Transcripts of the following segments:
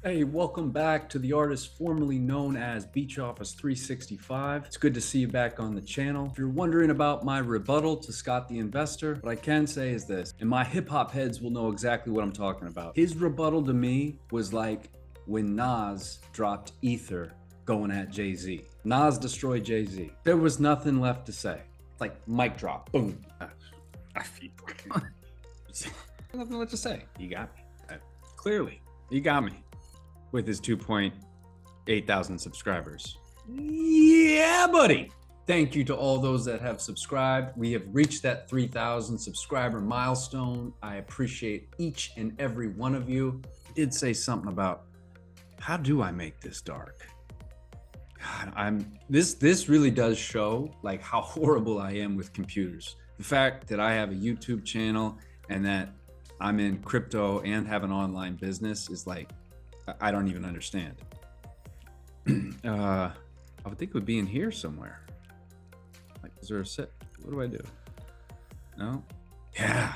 Hey, welcome back to the artist formerly known as Beach Office 365. It's good to see you back on the channel. If you're wondering about my rebuttal to Scott the Investor, what I can say is this, and my hip hop heads will know exactly what I'm talking about. His rebuttal to me was like when Nas dropped Ether going at Jay-Z. Nas destroyed Jay-Z. There was nothing left to say. It's like mic drop, boom. I feel nothing left to say. You got me. Clearly, you got me. With his 2.8 thousand subscribers. Yeah, buddy. Thank you to all those that have subscribed. We have reached that 3,000 subscriber milestone. I appreciate each and every one of you. I did say something about how do I make this dark? God, this really does show like how horrible I am with computers. The fact that I have a YouTube channel and that I'm in crypto and have an online business is like, I don't even understand. I would think it would be in here somewhere. Like, is there a set? What do I do? No? Yeah.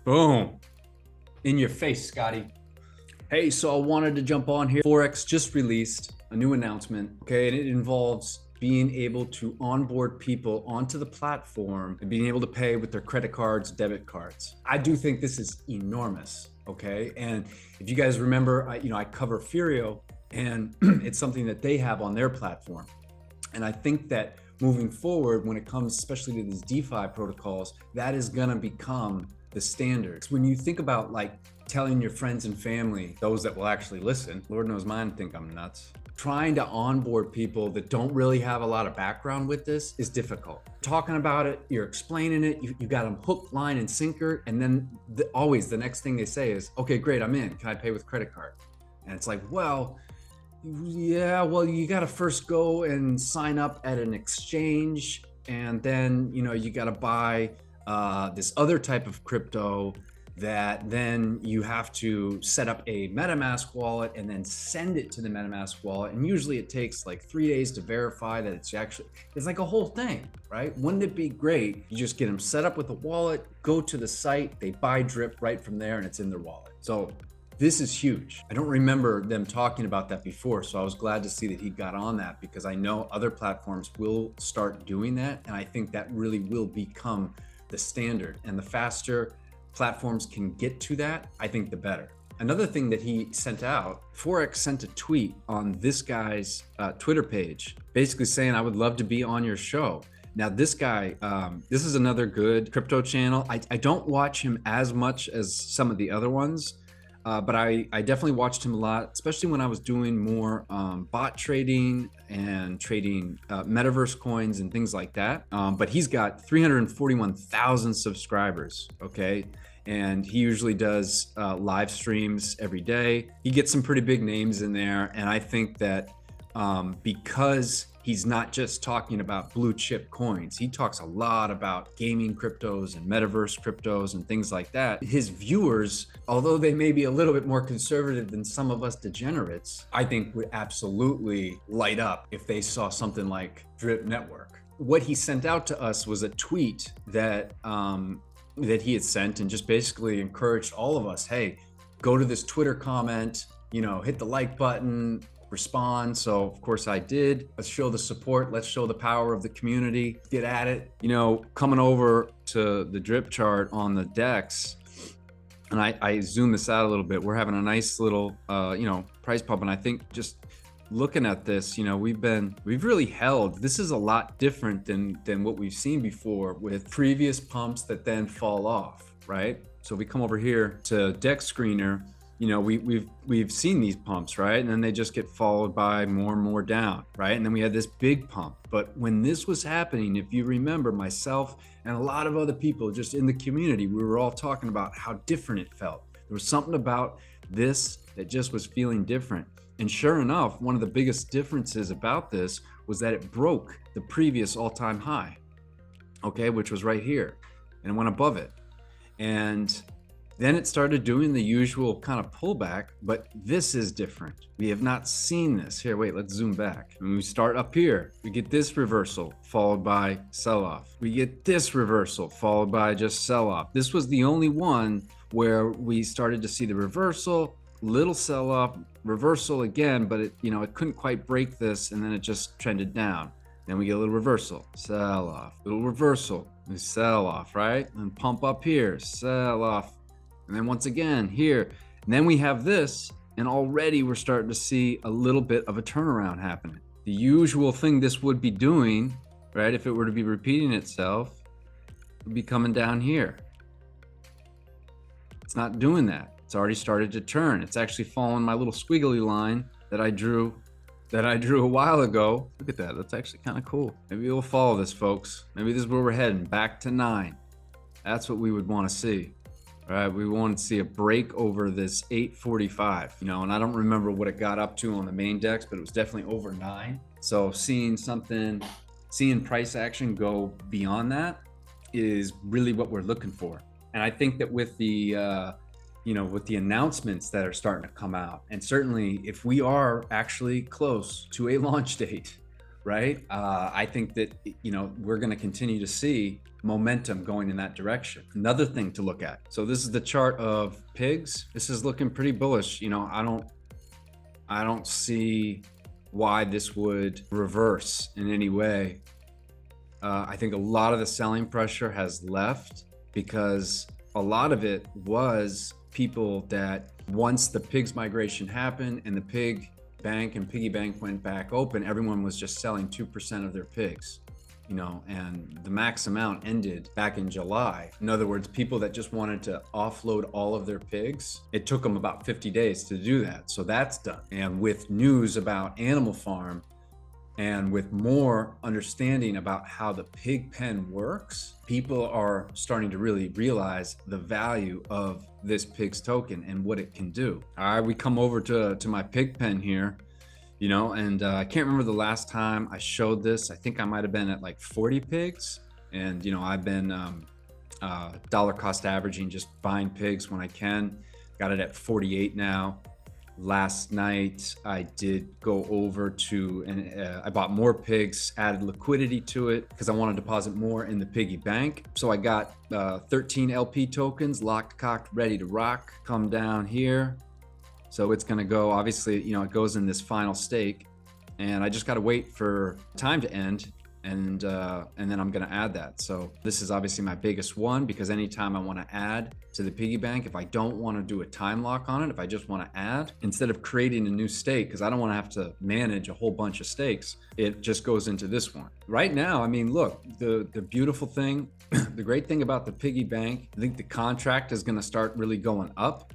Boom. In your face, Scotty. Hey, so I wanted to jump on here. Forex just released a new announcement, okay? And it involves being able to onboard people onto the platform and being able to pay with their credit cards, debit cards. I do think this is enormous. Okay, and if you guys remember, I cover Furio, and it's something that they have on their platform. And I think that moving forward, when it comes especially to these DeFi protocols, that is gonna become the standard. When you think about like telling your friends and family, those that will actually listen, Lord knows mine think I'm nuts, trying to onboard people that don't really have a lot of background with this is difficult. Talking about it, you're explaining it, you got them hook, line, and sinker, and then always the next thing they say is, okay, great, I'm in. Can I pay with credit card? And it's like, well, yeah, well, you gotta first go and sign up at an exchange, and then you gotta buy this other type of crypto that then you have to set up a MetaMask wallet and then send it to the MetaMask wallet. And usually it takes like 3 days to verify that it's like a whole thing, right? Wouldn't it be great? You just get them set up with a wallet, go to the site, they buy Drip right from there and it's in their wallet. So this is huge. I don't remember them talking about that before. So I was glad to see that he got on that because I know other platforms will start doing that. And I think that really will become the standard. And the faster platforms can get to that, I think the better. Another thing that he sent out, Forex sent a tweet on this guy's Twitter page, basically saying, I would love to be on your show. Now this guy, this is another good crypto channel. I don't watch him as much as some of the other ones, but I definitely watched him a lot, especially when I was doing more bot trading and trading metaverse coins and things like that. But he's got 341,000 subscribers, okay? And he usually does live streams every day. He gets some pretty big names in there. And I think that because he's not just talking about blue chip coins, he talks a lot about gaming cryptos and metaverse cryptos and things like that. His viewers, although they may be a little bit more conservative than some of us degenerates, I think would absolutely light up if they saw something like Drip Network. What he sent out to us was a tweet that he had sent and just basically encouraged all of us, hey, go to this Twitter comment, hit the like button, respond. So of course I did. Let's show the support. Let's show the power of the community. Get at it. Coming over to the drip chart on the DEX, and I zoom this out a little bit. We're having a nice little, price pump. And I think just looking at this, we've really held. This is a lot different than what we've seen before with previous pumps that then fall off, right? So we come over here to DEX Screener. We've seen these pumps, right? And then they just get followed by more and more down, right? And then we had this big pump. But when this was happening, if you remember, myself and a lot of other people just in the community, we were all talking about how different it felt. There was something about this that just was feeling different. And sure enough, one of the biggest differences about this was that it broke the previous all-time high, okay, which was right here, and went above it. And Then it started doing the usual kind of pullback, but this is different. We have not seen this. Here, wait, let's zoom back. When we start up here, we get this reversal followed by sell-off. We get this reversal followed by just sell-off. This was the only one where we started to see the reversal, little sell-off, reversal again, but it, it couldn't quite break this, and then it just trended down. Then we get a little reversal, sell-off, little reversal, we sell off, right? And pump up here, sell off. And then once again here, and then we have this, and already we're starting to see a little bit of a turnaround happening. The usual thing this would be doing, right, if it were to be repeating itself, would be coming down here. It's not doing that. It's already started to turn. It's actually following my little squiggly line that I drew a while ago. Look at that. That's actually kind of cool. Maybe we'll follow this, folks. Maybe this is where we're heading, back to 9. That's what we would want to see. All right, we want to see a break over this 845, and I don't remember what it got up to on the main dex, but it was definitely over 9. So seeing price action go beyond that is really what we're looking for. And I think that with the with the announcements that are starting to come out, and certainly if we are actually close to a launch date, right? I think that, we're going to continue to see momentum going in that direction. Another thing to look at. So this is the chart of pigs. This is looking pretty bullish. I don't see why this would reverse in any way. I think a lot of the selling pressure has left because a lot of it was people that once the pigs migration happened and the pig bank and piggy bank went back open, everyone was just selling 2% of their pigs, and the max amount ended back in July. In other words, people that just wanted to offload all of their pigs, it took them about 50 days to do that. So that's done. And with news about Animal Farm and with more understanding about how the pig pen works, people are starting to really realize the value of this pigs token and what it can do. All right, we come over to my pig pen here, and I can't remember the last time I showed this. I think I might have been at like 40 pigs, and I've been dollar cost averaging, just buying pigs when I can. Got it at 48 now. Last night I did go over to, and I bought more pigs, added liquidity to it because I want to deposit more in the piggy bank. So I got 13 LP tokens, locked, cocked, ready to rock. Come down here. So it's going to go, obviously, it goes in this final stake, and I just got to wait for time to end. And then I'm going to add that. So this is obviously my biggest one, because anytime I want to add to the piggy bank, if I don't want to do a time lock on it, if I just want to add, instead of creating a new stake, because I don't want to have to manage a whole bunch of stakes, it just goes into this one. Right now, look, the beautiful thing, the great thing about the piggy bank, I think the contract is going to start really going up.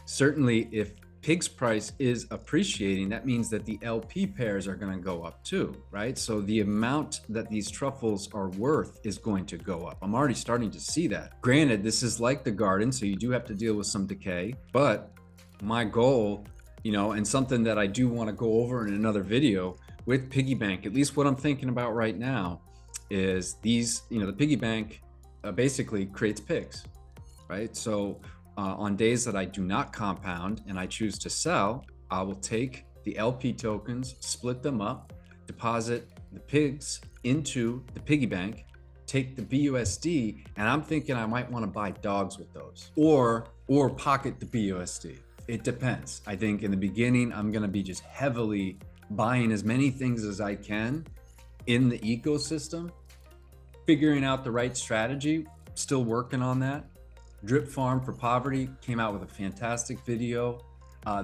Certainly if pigs price is appreciating, that means that the LP pairs are going to go up too, right? So the amount that these truffles are worth is going to go up. I'm already starting to see that. Granted, this is like the garden, so you do have to deal with some decay, but my goal, and something that I do want to go over in another video with piggy bank, at least what I'm thinking about right now, is these, the piggy bank basically creates pigs, right? So on days that I do not compound and I choose to sell, I will take the LP tokens, split them up, deposit the pigs into the piggy bank, take the BUSD, and I'm thinking I might want to buy dogs with those, or pocket the BUSD. It depends. I think in the beginning, I'm going to be just heavily buying as many things as I can in the ecosystem, figuring out the right strategy, still working on that. Drip Farm for Poverty came out with a fantastic video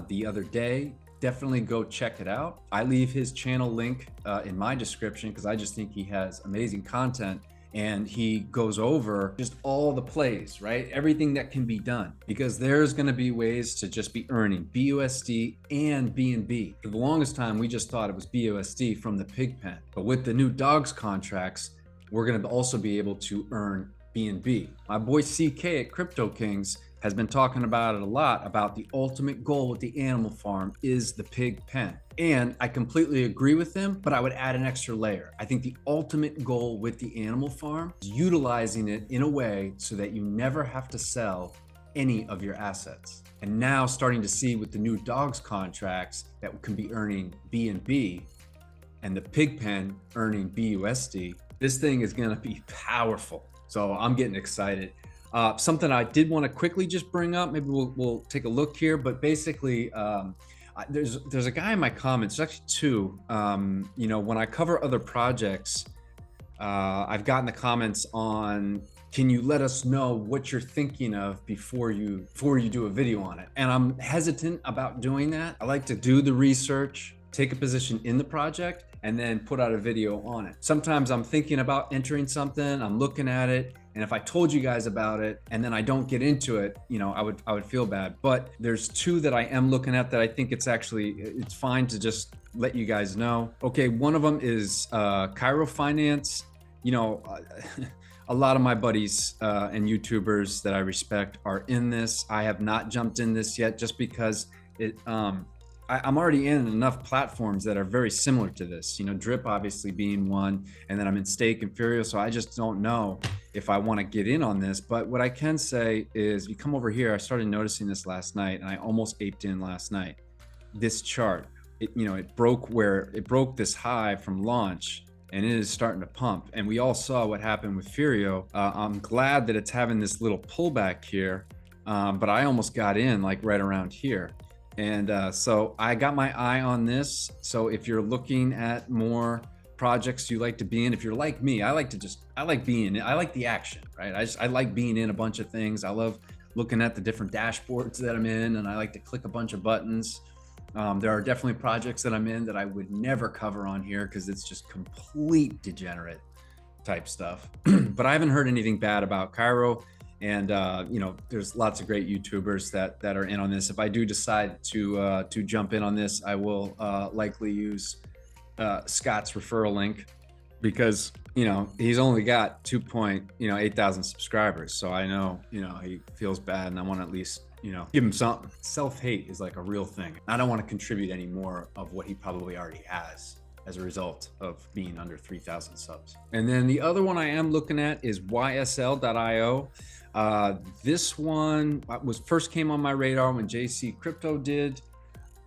the other day. Definitely go check it out. I leave his channel link in my description because I just think he has amazing content, and he goes over just all the plays, right? Everything that can be done, because there's going to be ways to just be earning BUSD and BNB. For the longest time, we just thought it was BUSD from the pig pen, but with the new dogs contracts, we're going to also be able to earn BNB. My boy CK at Crypto Kings has been talking about it a lot, about the ultimate goal with the Animal Farm is the pig pen. And I completely agree with him, but I would add an extra layer. I think the ultimate goal with the Animal Farm is utilizing it in a way so that you never have to sell any of your assets. And now starting to see with the new dogs contracts that can be earning BNB and the pig pen earning BUSD, this thing is gonna be powerful. So I'm getting excited. Something I did want to quickly just bring up, maybe we'll take a look here, but basically there's a guy in my comments, there's actually two, you know, when I cover other projects, I've gotten the comments on, can you let us know what you're thinking of before you do a video on it? And I'm hesitant about doing that. I like to do the research, take a position in the project, and then put out a video on it. Sometimes I'm thinking about entering something, I'm looking at it, and if I told you guys about it and then I don't get into it, you know, I would feel bad. But there's two that I am looking at that I think it's fine to just let you guys know. Okay, one of them is Cairo Finance. You know, a lot of my buddies and YouTubers that I respect are in this. I have not jumped in this yet just because I'm already in enough platforms that are very similar to this, you know, Drip obviously being one, and then I'm in Stake and Furio, so I just don't know if I want to get in on this. But what I can say is, you come over here, I started noticing this last night, and I almost aped in last night. This chart, it broke this high from launch, and it is starting to pump. And we all saw what happened with Furio. I'm glad that it's having this little pullback here, but I almost got in like right around here. And so I got my eye on this. So if you're looking at more projects you like to be in, if you're like me, I like the action, right? I like being in a bunch of things. I love looking at the different dashboards that I'm in, and I like to click a bunch of buttons. There are definitely projects that I'm in that I would never cover on here because it's just complete degenerate type stuff. But I haven't heard anything bad about Cairo. And you know, there's lots of great YouTubers that are in on this. If I do decide to jump in on this, I will likely use Scott's referral link, because you know he's only got 8,000 subscribers. So I know, you know, he feels bad, and I want to at least, you know, give him something. Self-hate is like a real thing. I don't want to contribute any more of what he probably already has as a result of being under 3,000 subs. And then the other one I am looking at is YSL.io. This one first came on my radar when JC Crypto did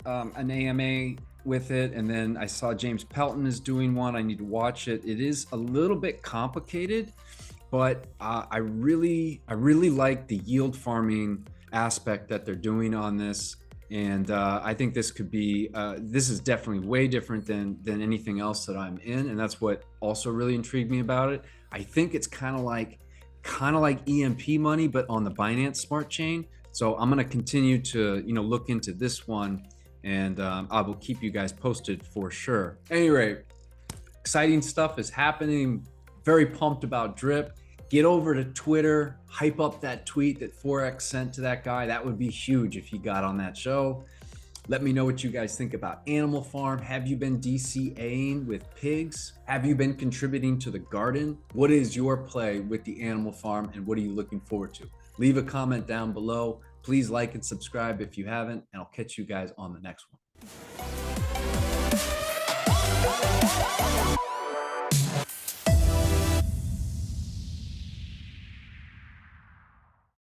an AMA with it, and then I saw James Pelton is doing one. I need to watch it. It is a little bit complicated, but I really like the yield farming aspect that they're doing on this. And I think this could be, this is definitely way different than anything else that I'm in. And that's what also really intrigued me about it. I think it's kind of like EMP money, but on the Binance Smart Chain. So I'm going to continue to, you know, look into this one, and I will keep you guys posted for sure. Anyway, exciting stuff is happening. Very pumped about Drip. Get over to Twitter, hype up that tweet that Forex sent to that guy. That would be huge if he got on that show. Let me know what you guys think about Animal Farm. Have you been DCAing with pigs? Have you been contributing to the garden? What is your play with the Animal Farm, and what are you looking forward to? Leave a comment down below. Please like and subscribe if you haven't, and I'll catch you guys on the next one.